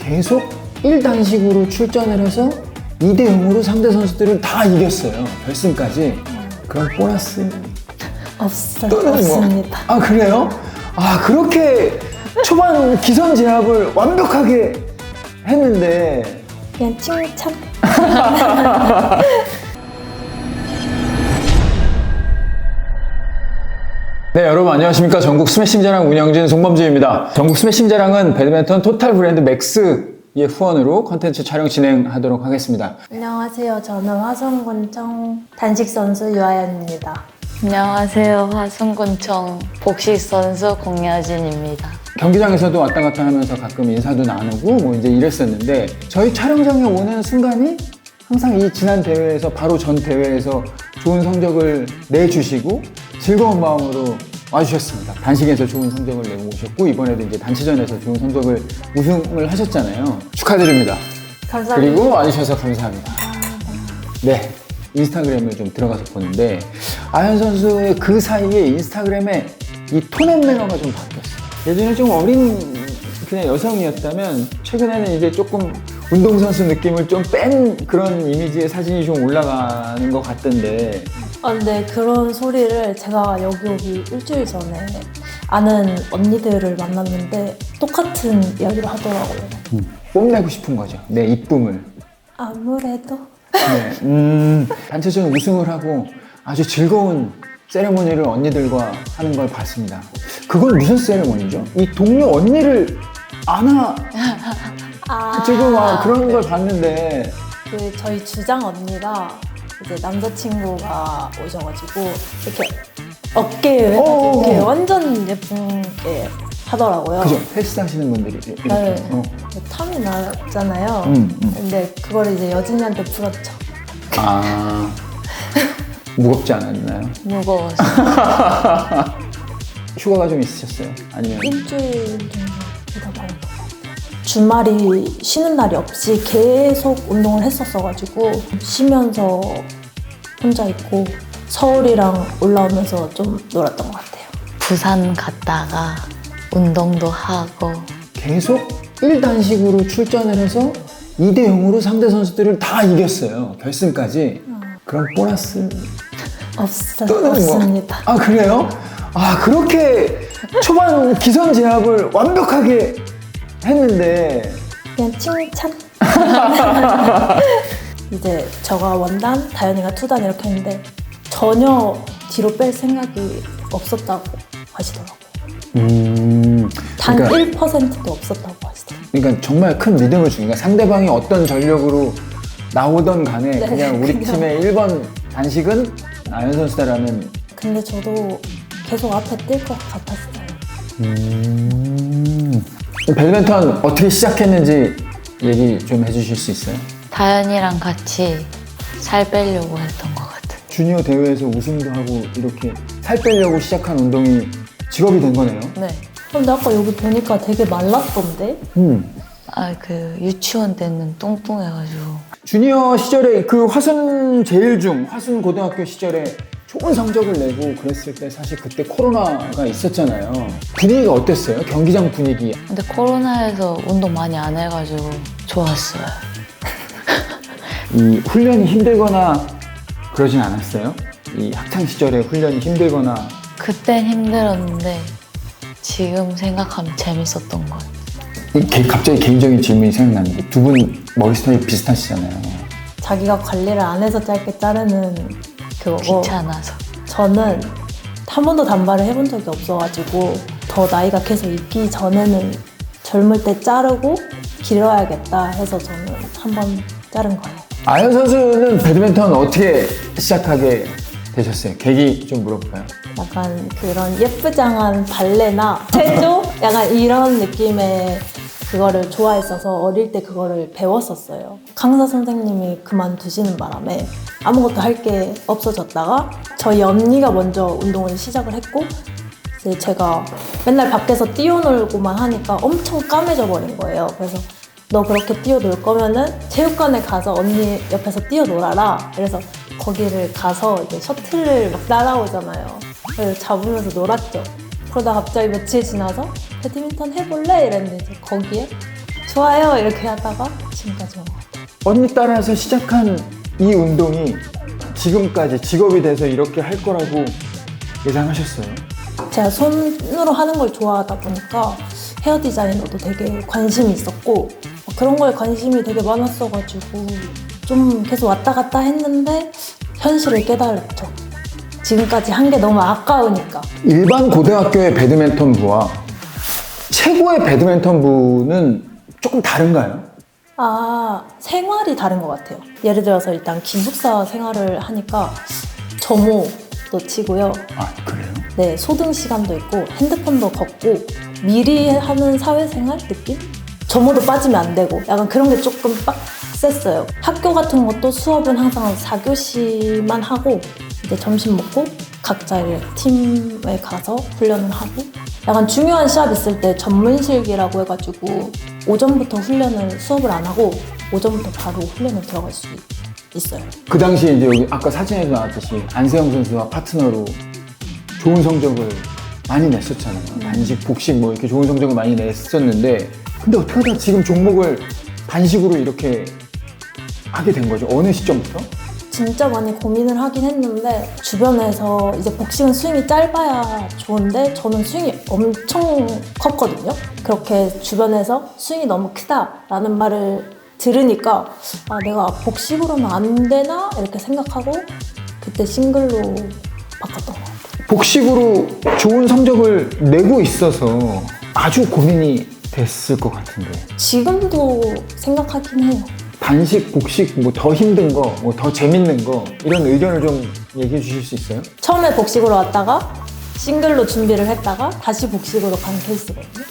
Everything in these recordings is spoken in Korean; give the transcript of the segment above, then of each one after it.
계속 1단식으로 출전을 해서 2대 0으로 상대 선수들을 다 이겼어요. 결승까지. 그럼 보너스 없습니다. 아, 그래요? 아, 그렇게 초반 기선 제압을 완벽하게 했는데 그냥 칭찬. 네, 여러분 안녕하십니까. 전국 스매싱자랑 운영진 송범주입니다. 전국 스매싱자랑은 배드민턴 토탈 브랜드 맥스의 후원으로 컨텐츠 촬영 진행하도록 하겠습니다. 안녕하세요. 저는 화성군청 단식 선수 유아연입니다. 안녕하세요. 화순군청 복식 선수 공여진입니다. 경기장에서도 왔다 갔다 하면서 가끔 인사도 나누고 뭐 이제 이랬었는데 저희 촬영장에 오는 순간이 항상 이 지난 대회에서 바로 전 대회에서 좋은 성적을 내주시고 즐거운 마음으로 와주셨습니다. 단식에서 좋은 성적을 내고 오셨고 이번에도 이제 단체전에서 좋은 성적을 우승을 하셨잖아요. 축하드립니다. 감사합니다. 그리고 와주셔서 감사합니다. 네, 인스타그램을 좀 들어가서 보는데 아연 선수의 그 사이에 인스타그램에 이 톤앤 매너가 좀 바뀌었어요. 예전에 좀 어린 그냥 여성이었다면 최근에는 이제 조금 운동선수 느낌을 좀 뺀 그런 이미지의 사진이 좀 올라가는 것 같던데. 근데 그런 소리를 제가 여기 오기 일주일 전에 아는 언니들을 만났는데 똑같은 이야기를 하더라고요. 뽐내고 싶은 거죠. 내 이쁨을. 아무래도 네. 단체전 우승을 하고 아주 즐거운 세레모니를 언니들과 하는 걸 봤습니다. 그건 무슨 세레모니죠? 이 동료 언니를 안아 지금 막 그런 걸 봤는데 그 저희 주장 언니가 이제 남자친구가 오셔가지고 이렇게 어깨에 이렇게 완전 예쁘게 하더라고요. 그죠? 헬스 하시는 분들이 이렇게 네. 탐이 나잖아요. 근데 그걸 이제 여진이한테 풀었죠. 아, 무겁지 않았나요? 무거워서. 휴가가 좀 있으셨어요? 아니면 일주일 정도 되다 보니까 주말이 쉬는 날이 없이 계속 운동을 했었어가지고 쉬면서 혼자 있고 서울이랑 올라오면서 좀 놀았던 것 같아요. 부산 갔다가 운동도 하고 계속 1단식으로 출전을 해서 2대 0으로 상대 선수들을 다 이겼어요. 결승까지. 그럼 보너스 없습니다. 아, 그래요? 아, 그렇게 초반 기선 제압을 완벽하게 했는데 그냥 칭찬. 이제 저가 원단, 다현이가 투단 이렇게 했는데 전혀 뒤로 뺄 생각이 없었다고 하시더라고요. 단 그러니까 1%도 없었다고 하시더라고요. 그러니까 정말 큰 믿음을 주니까 상대방이 어떤 전력으로 나오던 간에 네, 그냥 우리 그냥. 팀의 1번 단식은 아연 선수다라는. 근데 저도 계속 앞에 뛸 것 같았어요. 배드민턴 어떻게 시작했는지 얘기 좀 해주실 수 있어요? 다현이랑 같이 살 빼려고 했던 것 같은. 주니어 대회에서 우승도 하고 이렇게 살 빼려고 시작한 운동이 직업이 된 거네요. 네. 근데 아까 여기 보니까 되게 말랐던데? 그 유치원 때는 뚱뚱해가지고. 주니어 시절에 그 화순 제일중, 화순 고등학교 시절에 좋은 성적을 내고 그랬을 때 사실 그때 코로나가 있었잖아요. 분위기가 어땠어요? 경기장 분위기. 근데 코로나에서 운동 많이 안 해가지고 좋았어요. 이 훈련이 힘들거나 그러진 않았어요? 이 학창 시절에 훈련이 힘들거나. 그땐 힘들었는데 지금 생각하면 재밌었던 것 같아요. 갑자기 개인적인 질문이 생각나는데 두 분 머리 스타일이 비슷하시잖아요. 자기가 관리를 안 해서 짧게 자르는 그거고 귀찮아서. 저는 한 번도 단발을 해본 적이 없어가지고 더 나이가 계속 있기 전에는 젊을 때 자르고 길어야겠다 해서 저는 한 번 자른 거예요. 아연 선수는 배드민턴 어떻게 시작하게 되셨어요? 계기 좀 물어볼까요? 약간 그런 예쁘장한 발레나 체조? 약간 이런 느낌의 그거를 좋아했어서 어릴 때 그거를 배웠었어요. 강사 선생님이 그만두시는 바람에 아무것도 할 게 없어졌다가 저희 언니가 먼저 운동을 시작을 했고 이제 제가 맨날 밖에서 뛰어놀고만 하니까 엄청 까매져 버린 거예요. 그래서 너 그렇게 뛰어놀 거면은 체육관에 가서 언니 옆에서 뛰어놀아라. 그래서 거기를 가서 이제 셔틀을 막 날아오잖아요. 그래서 잡으면서 놀았죠. 그러다 갑자기 며칠 지나서 배드민턴 해볼래? 이랬는데 이제 거기에 좋아요 이렇게 하다가 지금까지 온 것 같아요. 언니 따라서 시작한 이 운동이 지금까지 직업이 돼서 이렇게 할 거라고 예상하셨어요? 제가 손으로 하는 걸 좋아하다 보니까 헤어 디자이너도 되게 관심이 있었고 그런 거에 관심이 되게 많았어가지고 좀 계속 왔다 갔다 했는데 현실을 깨달았죠. 지금까지 한 게 너무 아까우니까. 일반 고등학교의 배드민턴부와 최고의 배드민턴부는 조금 다른가요? 생활이 다른 것 같아요. 예를 들어서 일단 기숙사 생활을 하니까 점호도 치고요. 아, 그래요? 네, 소등 시간도 있고 핸드폰도 걷고 미리 하는 사회생활 느낌? 점호도 빠지면 안 되고 약간 그런 게 조금 빡셌어요. 학교 같은 것도 수업은 항상 4교시만 하고 이제 점심 먹고 각자 팀에 가서 훈련을 하고 약간 중요한 시합 있을 때 전문실기라고 해가지고 오전부터 수업을 안 하고 오전부터 바로 훈련을 들어갈 수 있어요. 그 당시에 이제 여기 아까 사진에도 나왔듯이 안세영 선수와 파트너로 좋은 성적을 많이 냈었잖아요. 단식, 복식 뭐 이렇게 좋은 성적을 많이 냈었는데 근데 어떻게 하다 지금 종목을 단식으로 이렇게 하게 된 거죠? 어느 시점부터? 진짜 많이 고민을 하긴 했는데 주변에서 이제 복싱은 스윙이 짧아야 좋은데 저는 스윙이 엄청 컸거든요. 그렇게 주변에서 스윙이 너무 크다라는 말을 들으니까 내가 복식으로는 안 되나? 이렇게 생각하고 그때 싱글로 바꿨던 것 같아요. 복식으로 좋은 성적을 내고 있어서 아주 고민이 됐을 것 같은데 지금도 생각하긴 해요. 단식, 복식 뭐 더 힘든 거, 뭐 더 재밌는 거 이런 의견을 좀 얘기해 주실 수 있어요? 처음에 복식으로 왔다가 싱글로 준비를 했다가 다시 복식으로 가는 케이스거든요.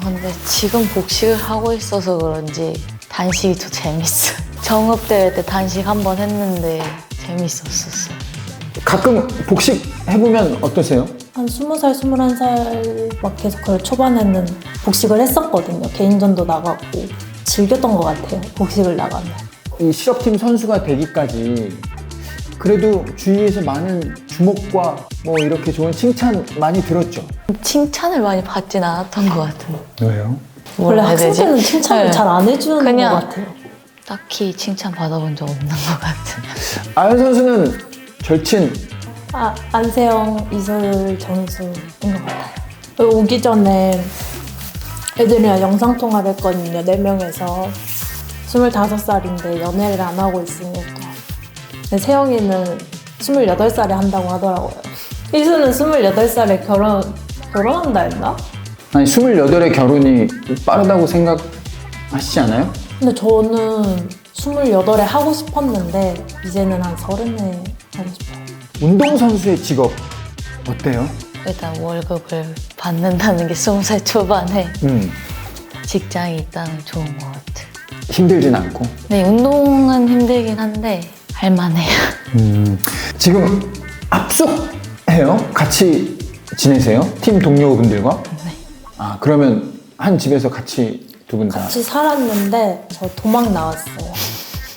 근데 지금 복식을 하고 있어서 그런지 단식이 더 재밌어요. 정읍대회 때 단식 한 번 했는데 재밌었어요. 가끔 복식 해보면 어떠세요? 한 20살, 21살 막 계속 그 초반에는 복식을 했었거든요. 개인전도 나갔고 즐겼던 것 같아요. 복식을 나가면. 이 실업팀 선수가 되기까지 그래도 주위에서 많은 주목과 뭐 이렇게 좋은 칭찬 많이 들었죠? 칭찬을 많이 받진 않았던 것 같은데. 왜요? 원래 뭐라 해야 되지? 학생들은 칭찬을 네. 잘 안 해주는 그냥 것 같아요. 딱히 칭찬 받아본 적 없는 것 같아요. 아연 선수는 절친 안세영, 이솔 선수인 것 같아요. 오기 전에 애들이랑 영상통화를 했거든요. 4명에서 25살인데 연애를 안 하고 있으니까. 근데 세영이는 28살에 한다고 하더라고요. 이수는 28살에 결혼한다 했나? 아니 28의 결혼이 빠르다고 생각하시지 않아요? 근데 저는 28에 하고 싶었는데 이제는 한 30에 하고 싶어요. 운동선수의 직업 어때요? 일단 월급을 받는다는 게 20살 초반에 직장이 있다는 게 좋은 것 같아요. 힘들진 않고 네, 운동은 힘들긴 한데 할만해요. 지금 합숙해요? 같이 지내세요? 팀 동료분들과? 네. 아 그러면 한 집에서 같이 두 분 다? 같이 살았는데 저 도망 나왔어요.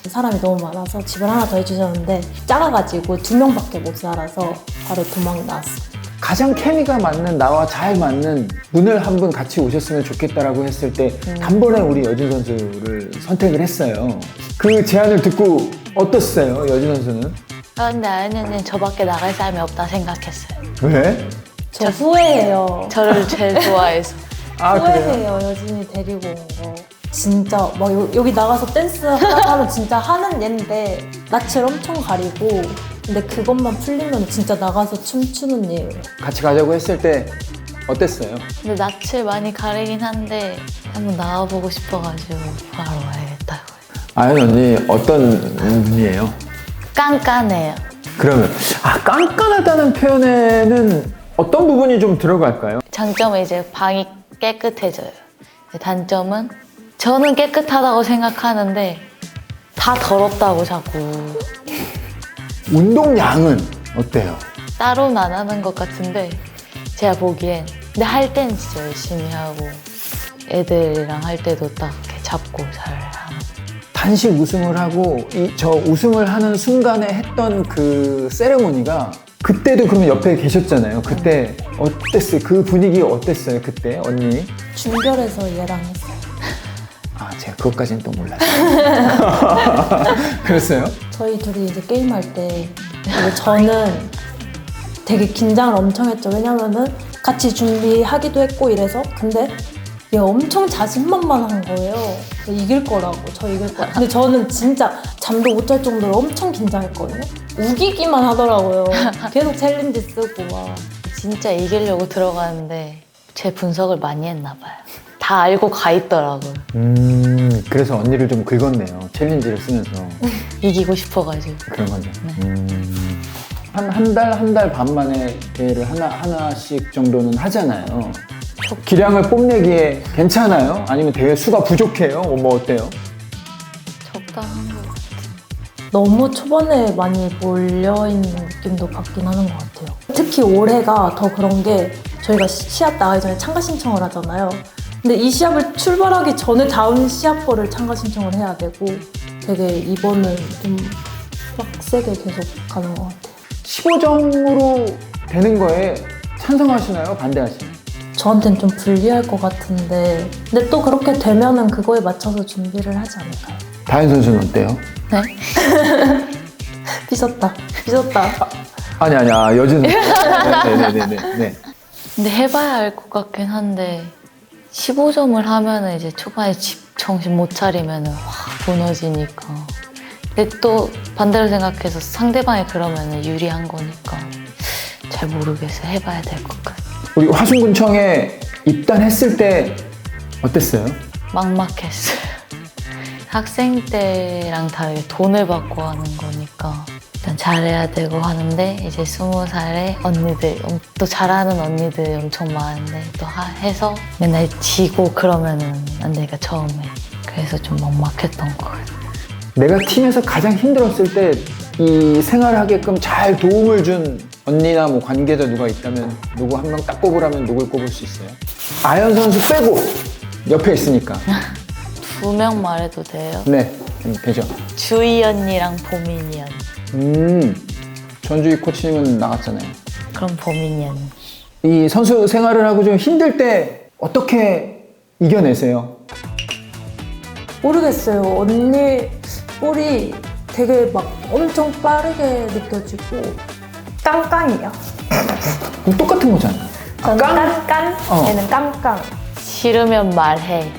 사람이 너무 많아서 집을 하나 더 해주셨는데 작아가지고 2명밖에 못 살아서 바로 도망 나왔어요. 가장 케미가 맞는 나와 잘 맞는 분을 한 분 같이 오셨으면 좋겠다라고 했을 때 단번에 우리 여진 선수를 선택을 했어요. 그 제안을 듣고 어땠어요, 여진 선수는? 근데 아연 언니는 저밖에 나갈 사람이 없다 생각했어요. 왜? 저 후회해요. 저를 제일 좋아해서. 아 그래요? 후회해요. 여진이 데리고 온 거. 진짜 막 여기 나가서 댄스 하다가 하면 진짜 하는 얘인데 낯을 엄청 가리고 근데 그것만 풀리면 진짜 나가서 춤추는 얘예요. 같이 가자고 했을 때 어땠어요? 근데 낯을 많이 가리긴 한데 한번 나와보고 싶어가지고 바로 와야겠다고요. 아연 언니 어떤 분이에요? 깐깐해요. 그러면 깐깐하다는 표현에는 어떤 부분이 좀 들어갈까요? 장점은 이제 방이 깨끗해져요. 단점은 저는 깨끗하다고 생각하는데 다 더럽다고 자꾸. 운동량은 어때요? 따로는 안 하는 것 같은데 제가 보기엔 근데 할 땐 진짜 열심히 하고 애들이랑 할 때도 딱 이렇게 잡고 잘 하는. 단식 우승을 하고 저 우승을 하는 순간에 했던 그 세레모니가 그때도 그러면 옆에 계셨잖아요. 그때 어땠어요? 그 분위기 어땠어요? 그때 언니? 중결에서 얘랑 했어요. 그것까지는 또 몰랐어요. 그랬어요? 저희 둘이 이제 게임할 때 이제 저는 되게 긴장을 엄청 했죠. 왜냐면은 같이 준비하기도 했고 이래서. 근데 얘 엄청 자신만만한 거예요. 이길 거라고, 저 이길 거라고. 근데 저는 진짜 잠도 못 잘 정도로 엄청 긴장했거든요. 우기기만 하더라고요. 계속 챌린지 쓰고 막. 진짜 이기려고 들어가는데 제 분석을 많이 했나 봐요. 다 알고 가 있더라고요. 그래서 언니를 좀 긁었네요. 챌린지를 쓰면서. 이기고 싶어가지고. 그런 거죠. 한 달 반 만에 대회를 하나씩 정도는 하잖아요. 기량을 뽐내기에 괜찮아요? 아니면 대회 수가 부족해요? 뭐 어때요? 적당한 것 같아요. 너무 초반에 많이 몰려있는 느낌도 받긴 하는 것 같아요. 특히 올해가 더 그런 게 저희가 시합 나가기 전에 참가 신청을 하잖아요. 근데 이 시합을 출발하기 전에 다음 시합 거를 참가 신청을 해야 되고 되게 이번은 좀 빡세게 계속 가는 것 같아요. 15점으로 되는 거에 찬성하시나요? 반대하시나요? 저한테는 좀 불리할 것 같은데 근데 또 그렇게 되면은 그거에 맞춰서 준비를 하지 않을까요? 다현 선수는 어때요? 네? 삐졌다. 아니야. 여진은. 네네네네. 근데 해봐야 알 것 같긴 한데 15점을 하면은 이제 초반에 정신 못 차리면은 확 무너지니까. 근데 또 반대로 생각해서 상대방이 그러면은 유리한 거니까 잘 모르겠어요. 해봐야 될 것 같아요. 우리 화순군청에 입단했을 때 어땠어요? 막막했어요. 학생 때랑 다르게 돈을 받고 하는 거니까 일단 잘해야 되고 하는데 이제 20살에 언니들 또 잘하는 언니들 엄청 많은데 또 해서 맨날 지고 그러면은 안 되니까 처음에 그래서 좀 막막했던 것 같아요. 내가 팀에서 가장 힘들었을 때 이 생활하게끔 잘 도움을 준 언니나 뭐 관계자 누가 있다면 누구 한 명 딱 꼽으라면 누굴 꼽을 수 있어요? 아연 선수 빼고 옆에 있으니까. 2명 말해도 돼요? 네, 되죠. 주희 언니랑 보민이 언니. 전주희 코치님은 나갔잖아요. 그럼 보민이 언니. 이 선수 생활을 하고 좀 힘들 때 어떻게 이겨내세요? 모르겠어요. 언니 볼이 되게 막 엄청 빠르게 느껴지고 깡깡이야. 그럼 똑같은 거잖아요. 저는 깐깐, 얘는 깡깡. 싫으면 말해.